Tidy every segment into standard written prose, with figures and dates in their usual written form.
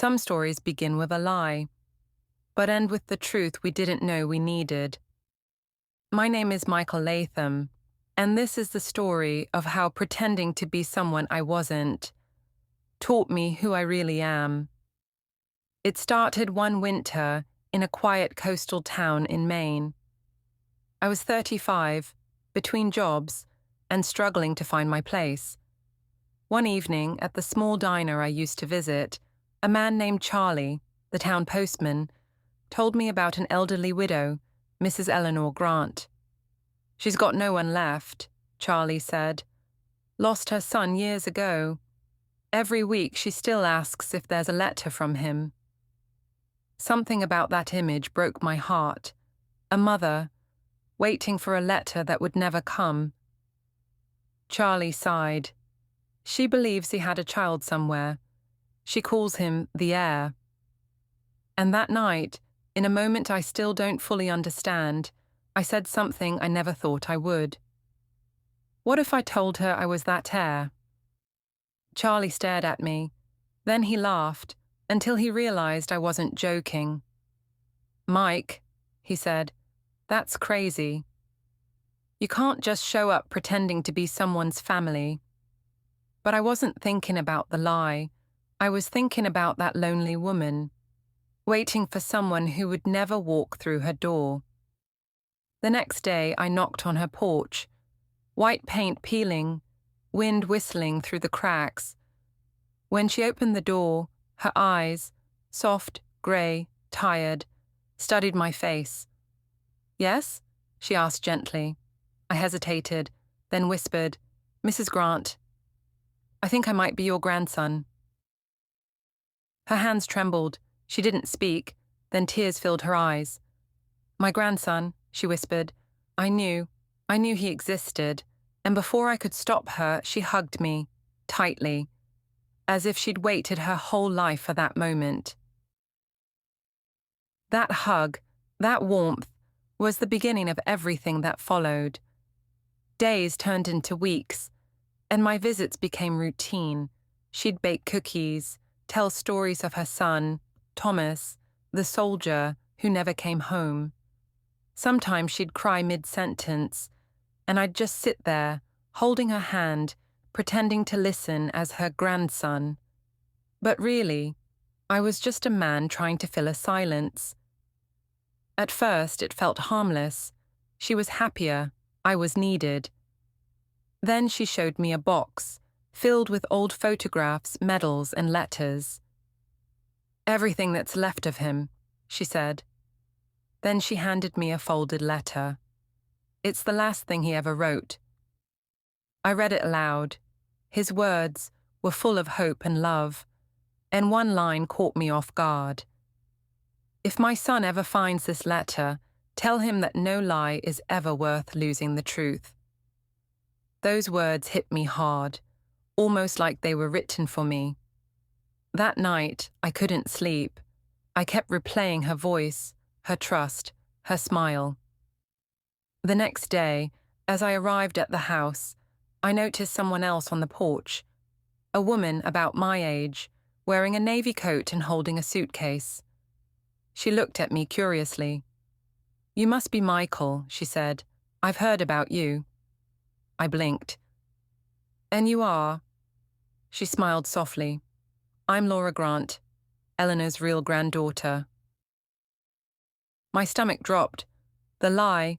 Some stories begin with a lie, but end with the truth we didn't know we needed. My name is Michael Latham, and this is the story of how pretending to be someone I wasn't taught me who I really am. It started one winter in a quiet coastal town in Maine. I was 35, between jobs, and struggling to find my place. One evening, at the small diner I used to visit, a man named Charlie, the town postman, told me about an elderly widow, Mrs. Eleanor Grant. "She's got no one left," Charlie said. "Lost her son years ago. Every week she still asks if there's a letter from him." Something about that image broke my heart. A mother, waiting for a letter that would never come. Charlie sighed. "She believes he had a child somewhere. She calls him the Heir." And that night, in a moment I still don't fully understand, I said something I never thought I would. What if I told her I was that heir? Charlie stared at me. Then he laughed, until he realized I wasn't joking. "Mike," he said, "that's crazy. You can't just show up pretending to be someone's family." But I wasn't thinking about the lie. I was thinking about that lonely woman, waiting for someone who would never walk through her door. The next day, I knocked on her porch, white paint peeling, wind whistling through the cracks. When she opened the door, her eyes, soft, grey, tired, studied my face. "Yes?" she asked gently. I hesitated, then whispered, "Mrs. Grant, I think I might be your grandson." Her hands trembled. She didn't speak, then tears filled her eyes. "My grandson," she whispered. I knew he existed, and before I could stop her, she hugged me, tightly, as if she'd waited her whole life for that moment. That hug, that warmth, was the beginning of everything that followed. Days turned into weeks, and my visits became routine. She'd bake cookies, tell stories of her son, Thomas, the soldier who never came home. Sometimes she'd cry mid-sentence, and I'd just sit there, holding her hand, pretending to listen as her grandson. But really, I was just a man trying to fill a silence. At first, it felt harmless. She was happier. I was needed. Then she showed me a box, filled with old photographs, medals, and letters. "Everything that's left of him," she said. Then she handed me a folded letter. "It's the last thing he ever wrote." I read it aloud. His words were full of hope and love, and one line caught me off guard. "If my son ever finds this letter, tell him that no lie is ever worth losing the truth." Those words hit me hard, almost like they were written for me. That night, I couldn't sleep. I kept replaying her voice, her trust, her smile. The next day, as I arrived at the house, I noticed someone else on the porch, a woman about my age, wearing a navy coat and holding a suitcase. She looked at me curiously. "You must be Michael," she said. "I've heard about you." I blinked. "And you are?" She smiled softly. "I'm Laura Grant, Eleanor's real granddaughter." My stomach dropped. The lie,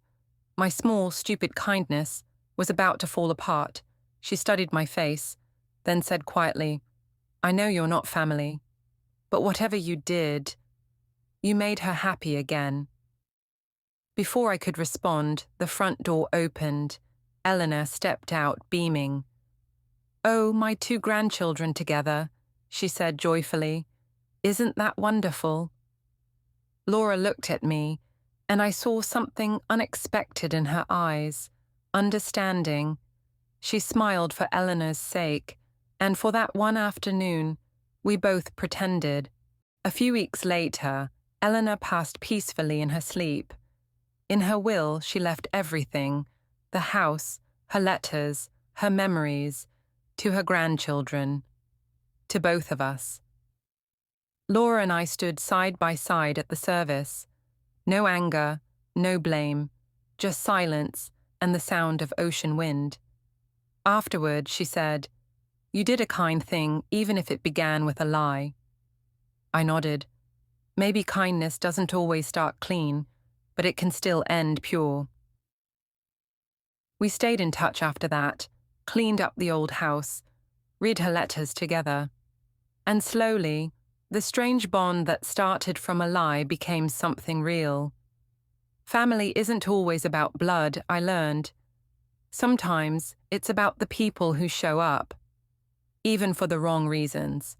my small, stupid kindness, was about to fall apart. She studied my face, then said quietly, "I know you're not family, but whatever you did, you made her happy again." Before I could respond, the front door opened. Eleanor stepped out, beaming. "Oh, my 2 grandchildren together," she said joyfully. "Isn't that wonderful?" Laura looked at me, and I saw something unexpected in her eyes, understanding. She smiled for Eleanor's sake, and for that one afternoon, we both pretended. A few weeks later, Eleanor passed peacefully in her sleep. In her will, she left everything, the house, her letters, her memories, to her grandchildren, to both of us. Laura and I stood side by side at the service. No anger, no blame, just silence and the sound of ocean wind. Afterward, she said, "You did a kind thing, even if it began with a lie." I nodded. Maybe kindness doesn't always start clean, but it can still end pure. We stayed in touch after that, cleaned up the old house, read her letters together. And slowly, the strange bond that started from a lie became something real. Family isn't always about blood, I learned. Sometimes it's about the people who show up, even for the wrong reasons.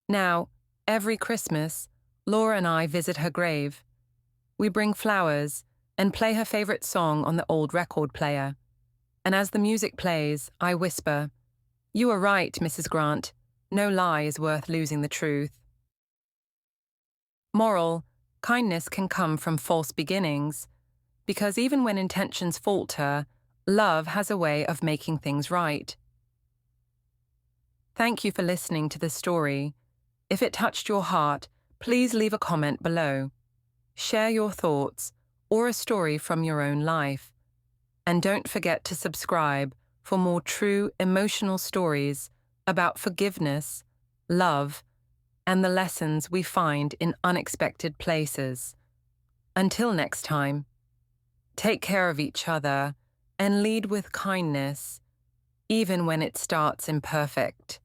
Now, every Christmas, Laura and I visit her grave. We bring flowers and play her favorite song on the old record player. And as the music plays, I whisper, "You are right, Mrs. Grant. No lie is worth losing the truth." Moral: kindness can come from false beginnings, because even when intentions falter, love has a way of making things right. Thank you for listening to this story. If it touched your heart, please leave a comment below. Share your thoughts or a story from your own life. And don't forget to subscribe for more true emotional stories about forgiveness, love, and the lessons we find in unexpected places. Until next time, take care of each other and lead with kindness, even when it starts imperfect.